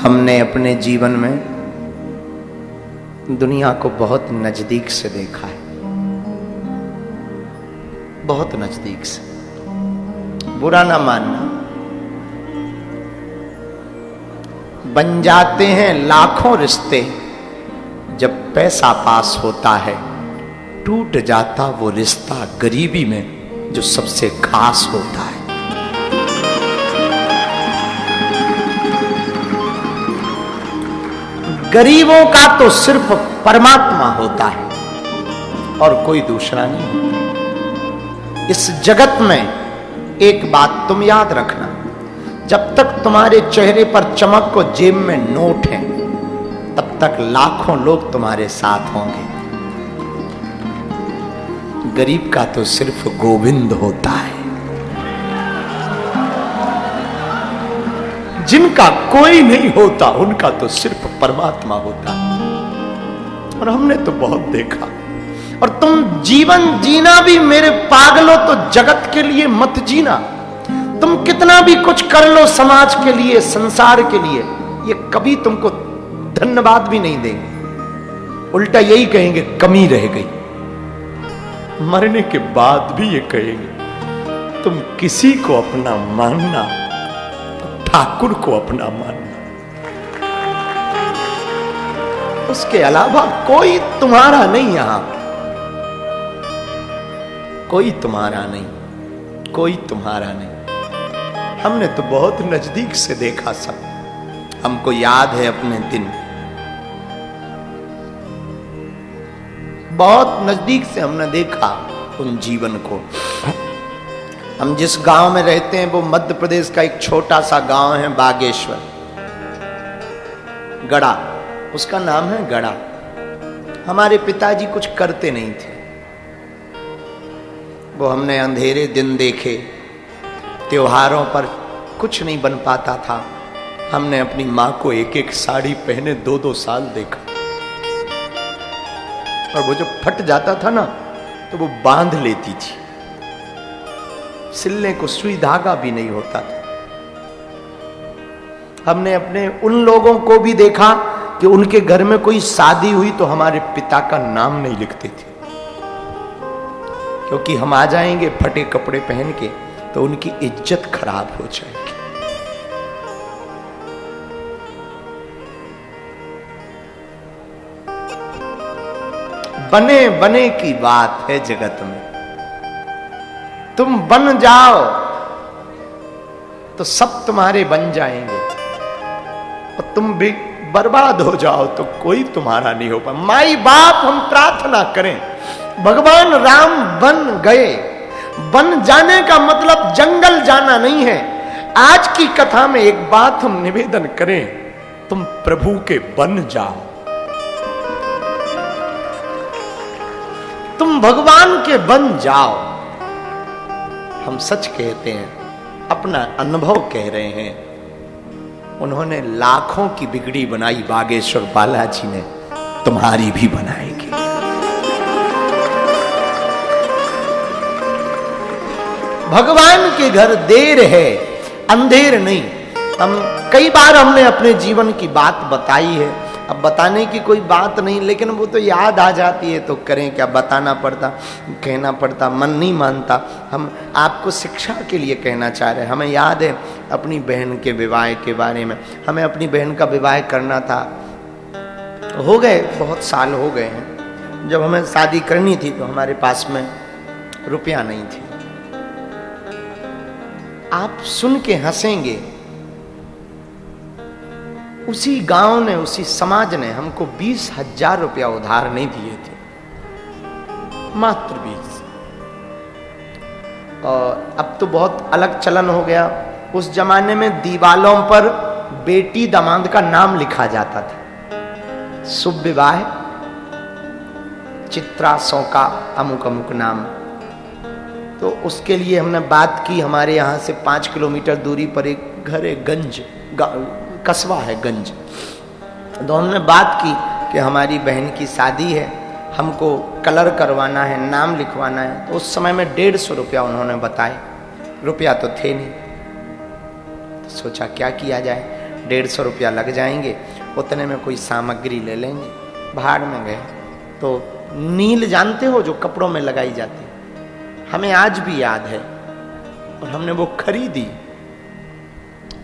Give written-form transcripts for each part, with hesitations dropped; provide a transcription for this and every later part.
हमने अपने जीवन में दुनिया को बहुत नजदीक से देखा है, बहुत नजदीक से। बुरा ना मानना, बन जाते हैं लाखों रिश्ते, जब पैसा पास होता है टूट जाता वो रिश्ता गरीबी में जो सबसे खास होता है। गरीबों का तो सिर्फ परमात्मा होता है और कोई दूसरा नहीं होता। इस जगत में एक बात tuम याद रखना, जब तक तुम्हारे चेहरे पर चमक को जेब में नोट है तब तक लाखों लोग तुम्हारे साथ होंगे। गरीब का तो सिर्फ गोविंद होता है। जिनका कोई नहीं होता उनका तो सिर्फ परमात्मा होता है। और हमने तो बहुत देखा। और तुम जीवन जीना भी मेरे पागलों तो जगत के लिए मत जीना। तुम कितना भी कुछ कर लो समाज के लिए, संसार के लिए, ये कभी तुमको धन्यवाद भी नहीं देंगे, उल्टा यही कहेंगे कमी रह गई। मरने के बाद भी ये कहेंगे तुम किसी को अपना मानना, ठाकुर को अपना मानना, उसके अलावा कोई तुम्हारा नहीं। यहां कोई तुम्हारा नहीं, कोई तुम्हारा नहीं। हमने तो बहुत नजदीक से देखा सब। हमको याद है अपने दिन, बहुत नजदीक से हमने देखा उन जीवन को। हम जिस गांव में रहते हैं वो मध्य प्रदेश का एक छोटा सा गांव है, बागेश्वर, गड़ा, उसका नाम है गड़ा। हमारे पिताजी कुछ करते नहीं थे, वो हमने अंधेरे दिन देखे, त्योहारों पर कुछ नहीं बन पाता था। हमने अपनी माँ को एक एक साड़ी पहने 2-2 साल देखा, और वो जब फट जाता था ना तो वो बांध लेती थी, सिलने को सुई धागा भी नहीं होता था। हमने अपने उन लोगों को भी देखा कि उनके घर में कोई शादी हुई तो हमारे पिता का नाम नहीं लिखते थे, क्योंकि हम आ जाएंगे फटे कपड़े पहन के तो उनकी इज्जत खराब हो जाएगी। बने बने की बात है जगत में। तुम बन जाओ तो सब तुम्हारे बन जाएंगे, और तुम भी बर्बाद हो जाओ तो कोई तुम्हारा नहीं हो पाए। माई बाप हम प्रार्थना करें, भगवान राम बन गए। बन जाने का मतलब जंगल जाना नहीं है। आज की कथा में एक बात हम निवेदन करें, तुम प्रभु के बन जाओ, तुम भगवान के बन जाओ। हम सच कहते हैं, अपना अनुभव कह रहे हैं। उन्होंने लाखों की बिगड़ी बनाई, बागेश्वर बालाजी ने तुम्हारी भी बनाएगी। भगवान के घर देर है, अंधेर नहीं। हम कई बार हमने अपने जीवन की बात बताई है, अब बताने की कोई बात नहीं, लेकिन वो तो याद आ जाती है तो करें क्या, बताना पड़ता, कहना पड़ता, मन नहीं मानता। हम आपको शिक्षा के लिए कहना चाह रहे हैं। हमें याद है अपनी बहन के विवाह के बारे में। हमें अपनी बहन का विवाह करना था, हो गए बहुत साल हो गए हैं। जब हमें शादी करनी थी तो हमारे पास में रुपया नहीं थी। आप सुन के हंसेंगे, उसी गांव ने, उसी समाज ने हमको 20,000 रुपया उधार नहीं दिए थे, मात्र 20। और अब तो बहुत अलग चलन हो गया। उस जमाने में दीवालों पर बेटी दामाद का नाम लिखा जाता था। शुभ विवाह चित्रा सौका अमुक अमुक नाम। तो उसके लिए हमने बात की। हमारे यहाँ से 5 किलोमीटर दूरी पर एक घर है, गंज कस्बा है गंज। तो हमने बात की कि हमारी बहन की शादी है, हमको कलर करवाना है, नाम लिखवाना है। तो उस समय में 150 रुपया उन्होंने बताए। रुपया तो थे नहीं, तो सोचा क्या किया जाए। 150 रुपया लग जाएंगे, उतने में कोई सामग्री ले लेंगे। भाड़ में गए तो नील जानते हो जो कपड़ों में लगाई जाती, हमें आज भी याद है, और हमने वो खरीदी।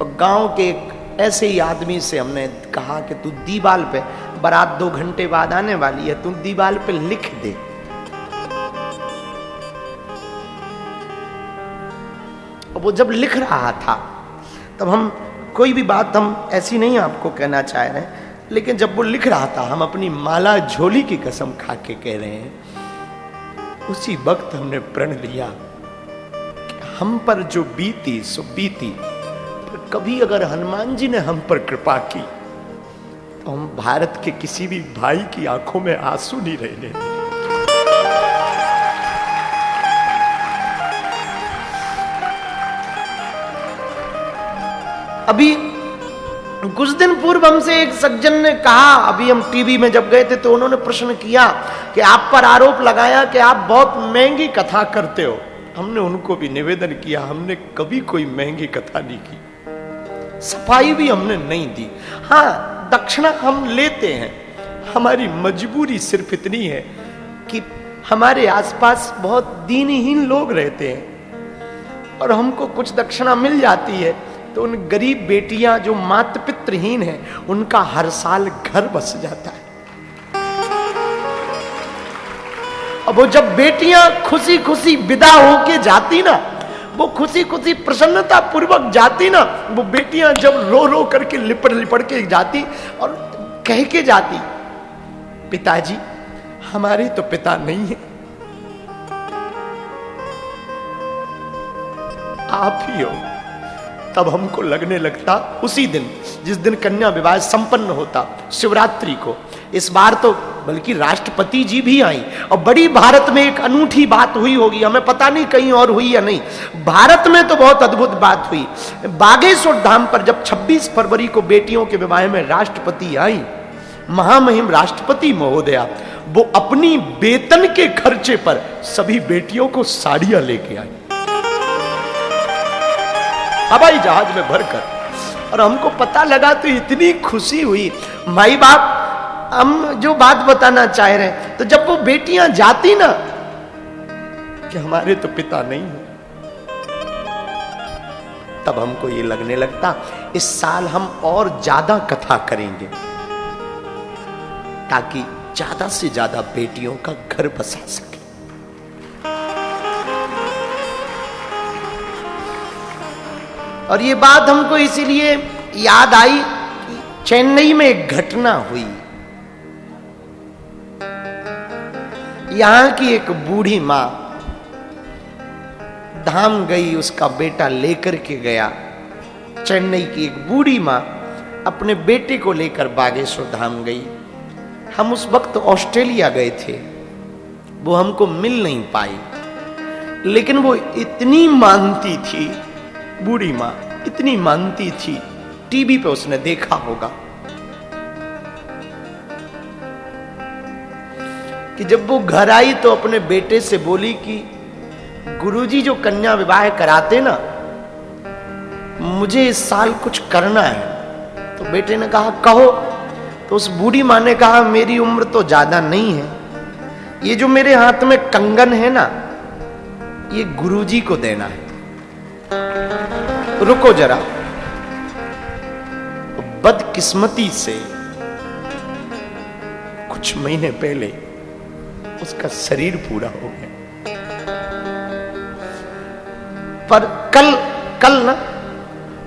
और गांव के एक ऐसे ही आदमी से हमने कहा कि तू दीवाल पे, बारात 2 घंटे बाद आने वाली है, तू दीवाल पे लिख दे। और वो जब लिख रहा था तब हम कोई भी बात हम ऐसी नहीं आपको कहना चाह रहे हैं, लेकिन जब वो लिख रहा था हम अपनी माला झोली की कसम खा के कह रहे हैं, उसी वक्त हमने प्रण लिया कि हम पर जो बीती सो बीती, पर कभी अगर हनुमान जी ने हम पर कृपा की तो हम भारत के किसी भी भाई की आंखों में आंसू नहीं रहने देंगे। अभी कुछ दिन पूर्व हमसे एक सज्जन ने कहा, अभी हम टीवी में जब गए थे तो उन्होंने प्रश्न किया कि आप पर आरोप लगाया कि आप बहुत महंगी कथा करते हो। हमने उनको भी निवेदन किया, हमने कभी कोई महंगी कथा नहीं की, सफाई भी हमने नहीं दी। हाँ, दक्षिणा हम लेते हैं, हमारी मजबूरी सिर्फ इतनी है कि हमारे आसपास बहुत दीनहीन लोग रहते हैं और हमको कुछ दक्षिणा मिल जाती है तो उन गरीब बेटियां जो माता पितृहीन हैं उनका हर साल घर बस जाता है। अब वो जब बेटियां खुशी खुशी विदा होके जाती ना, वो खुशी खुशी प्रसन्नता पूर्वक जाती ना, वो बेटियां जब रो रो करके लिपट लिपट के जाती और कह के जाती, पिताजी हमारे तो पिता नहीं है, आप ही हो। तब हमको लगने लगता उसी दिन जिस दिन कन्या विवाह संपन्न होता, शिवरात्रि को, इस बार तो बल्कि राष्ट्रपति जी भी आई और बड़ी भारत में एक अनूठी बात हुई होगी, हमें पता नहीं कहीं और हुई या नहीं, भारत में तो बहुत अद्भुत बात हुई। बागेश्वर धाम पर जब 26 फरवरी को बेटियों के विवाह में राष्ट्रपति आई, महामहिम राष्ट्रपति महोदया, वो अपनी वेतन के खर्चे पर सभी बेटियों को साड़ियां लेके आई हवाई जहाज में भरकर, और हमको पता लगा तो इतनी खुशी हुई। माई बाप हम जो बात बताना चाह रहे हैं, तो जब वो बेटियां जाती ना कि हमारे तो पिता नहीं है, तब हमको ये लगने लगता इस साल हम और ज्यादा कथा करेंगे ताकि ज्यादा से ज्यादा बेटियों का घर बसा सके। और ये बात हमको इसीलिए याद आई कि चेन्नई में एक घटना हुई। यहां की एक बूढ़ी मां धाम गई, उसका बेटा लेकर के गया। चेन्नई की एक बूढ़ी मां अपने बेटे को लेकर बागेश्वर धाम गई। हम उस वक्त ऑस्ट्रेलिया गए थे, वो हमको मिल नहीं पाई, लेकिन वो इतनी मानती थी, बूढ़ी मां इतनी मानती थी, टीवी पे उसने देखा होगा कि जब वो घर आई तो अपने बेटे से बोली कि गुरुजी जो कन्या विवाह कराते ना, मुझे इस साल कुछ करना है। तो बेटे ने कहा कहो। तो उस बूढ़ी मां ने कहा मेरी उम्र तो ज्यादा नहीं है, ये जो मेरे हाथ में कंगन है ना, ये गुरुजी को देना है, रुको जरा। बदकिस्मती से कुछ महीने पहले उसका शरीर पूरा हो गया। पर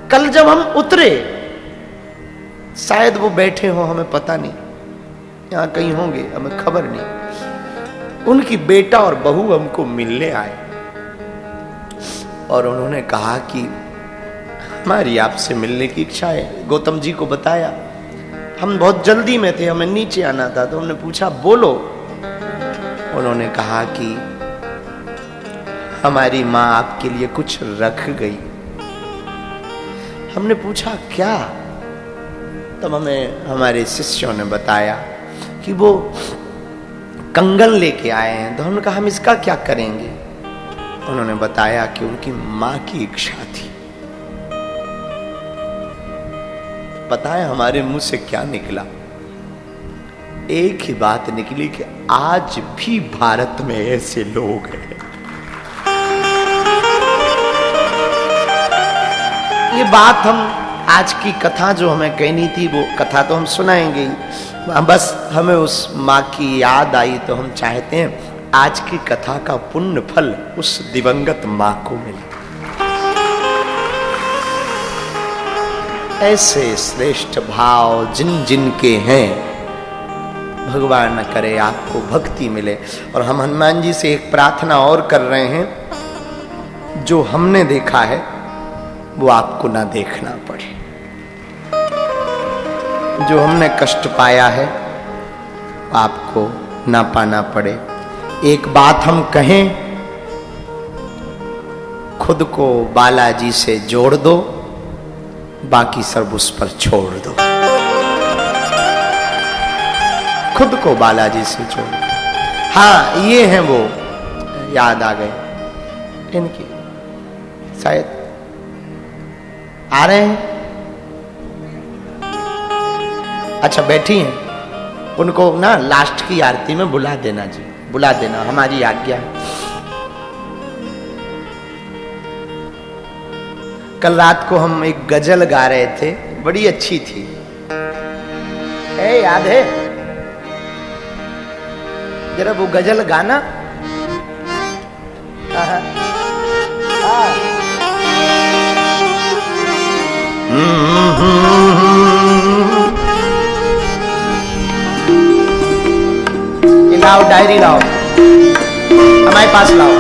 कल जब हम उतरे, शायद वो बैठे हो, हमें पता नहीं, यहां कहीं होंगे, हमें खबर नहीं, उनकी बेटा और बहू हमको मिलने आए और उन्होंने कहा कि हमारी आपसे मिलने की इच्छा है। गौतम जी को बताया, हम बहुत जल्दी में थे, हमें नीचे आना था, तो हमने पूछा बोलो। उन्होंने कहा कि हमारी माँ आपके लिए कुछ रख गई। हमने पूछा क्या? तब हमें हमारे शिष्यों ने बताया कि वो कंगन लेके आए हैं। तो हमने कहा हम इसका क्या करेंगे? उन्होंने बताया कि उनकी माँ की इच्छा थी पता है हमारे मुंह से क्या निकला? एक ही बात निकली कि आज भी भारत में ऐसे लोग हैं। ये बात हम आज की कथा जो हमें कहनी थी वो कथा तो हम सुनाएंगे ही, बस हमें उस माँ की याद आई तो हम चाहते हैं आज की कथा का पुण्य फल उस दिवंगत माँ को मिले। ऐसे श्रेष्ठ भाव जिन जिन के हैं, भगवान न करे आपको भक्ति मिले। और हम हनुमान जी से एक प्रार्थना और कर रहे हैं, जो हमने देखा है वो आपको ना देखना पड़े, जो हमने कष्ट पाया है आपको ना पाना पड़े। एक बात हम कहें, खुद को बालाजी से जोड़ दो, बाकी सब उस पर छोड़ दो। खुद को बालाजी से जोड़ दो। हाँ, ये हैं वो, याद आ गए इनकी, शायद आ रहे हैं। अच्छा, बैठी हैं, उनको ना लास्ट की आरती में बुला देना जी, बुला देना, हमारी आज्ञा है। कल रात को हम एक गजल गा रहे थे, बड़ी अच्छी थी, याद है? जरा वो गजल गाना। लाओ, डायरी लाओ, हमारे पास लाओ।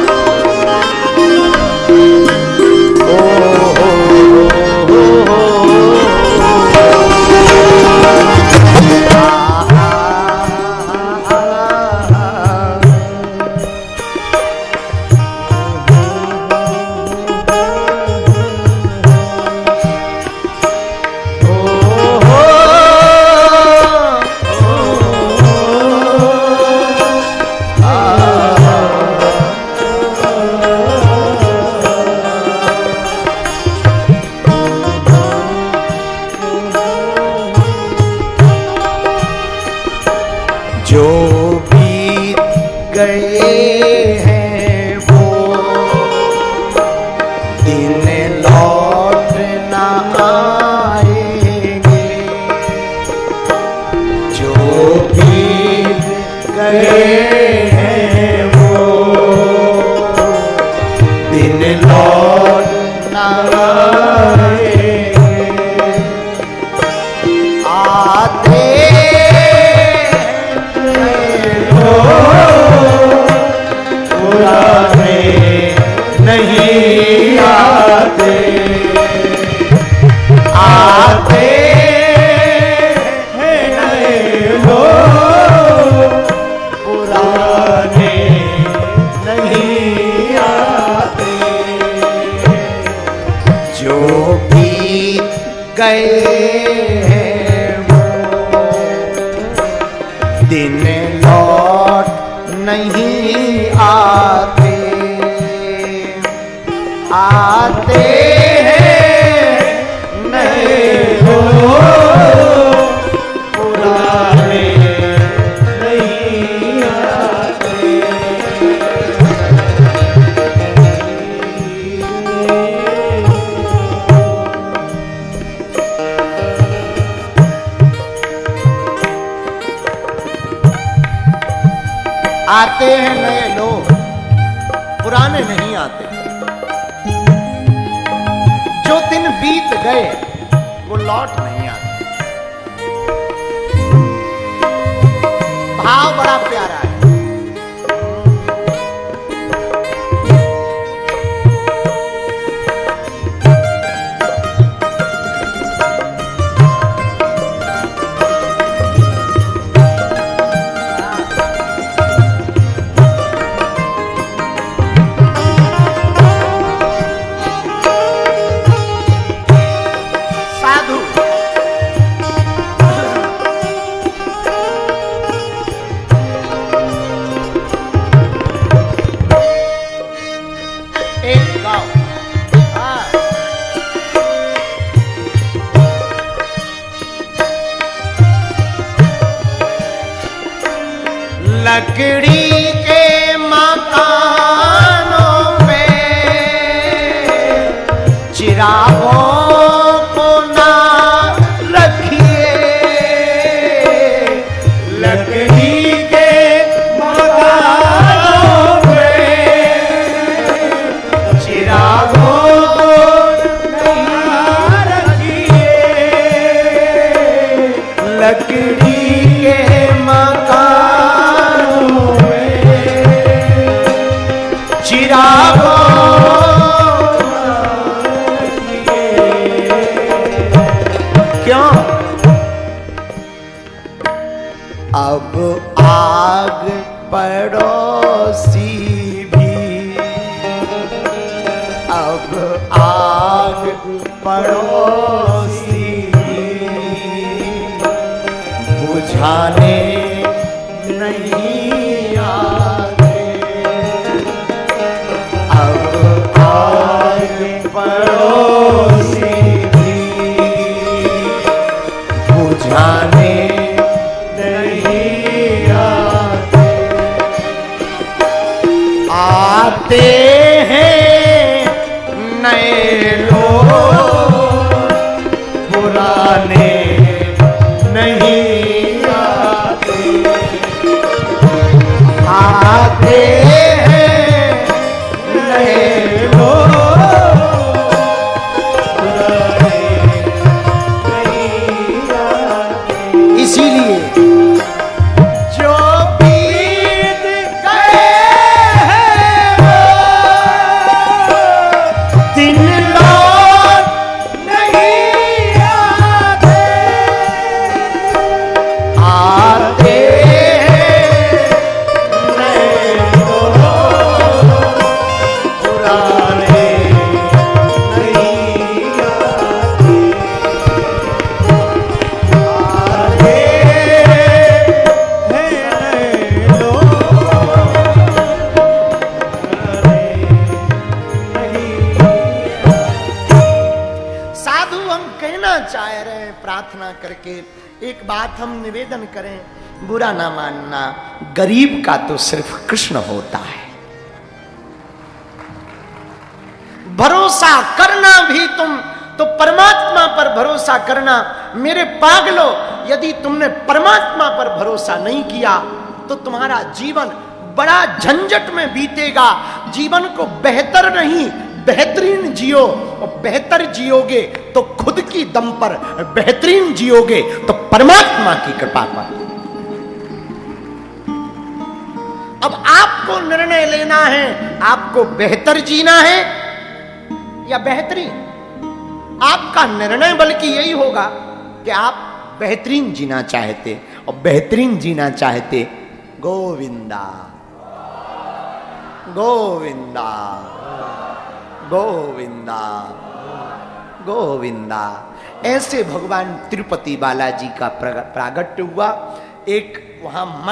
आते हैं नए लोग, पुराने नहीं आते। जो दिन बीत गए वो लौट नहीं आते। भाव बड़ा प्यारा है। लकड़ी के मकानों में चिरागों को ना रखिए, लकड़ी के मकानों में चिरागों को ना रखिए, लकड़ी के मकानों में चिरागों अब आग पड़ोसी भी, अब आग पड़ोसी भी बुझाने नहीं आते, अब आग पड़ोसी भी बुझाने आते हैं नए लोग, पुराने नहीं आते, आते हैं नए लोग, पुराने नहीं आते। इसीलिए प्रार्थना करके एक बात हम निवेदन करें, बुरा ना मानना, गरीब का तो सिर्फ कृष्ण होता है। भरोसा करना भी तुम तो परमात्मा पर भरोसा करना। मेरे पागलो, यदि तुमने परमात्मा पर भरोसा नहीं किया तो तुम्हारा जीवन बड़ा झंझट में बीतेगा। जीवन को बेहतर नहीं बेहतरीन जियो, और बेहतर जियोगे तो खुद की दम पर, बेहतरीन जियोगे तो परमात्मा की कृपा पर। अब आपको निर्णय लेना है, आपको बेहतर जीना है या बेहतरीन। आपका निर्णय बल्कि यही होगा कि आप बेहतरीन जीना चाहते, और बेहतरीन जीना चाहते गोविंदा गोविंदा गोविंदा गोविंदा। ऐसे भगवान तिरुपति बालाजी का प्रागट्य हुआ। एक वहां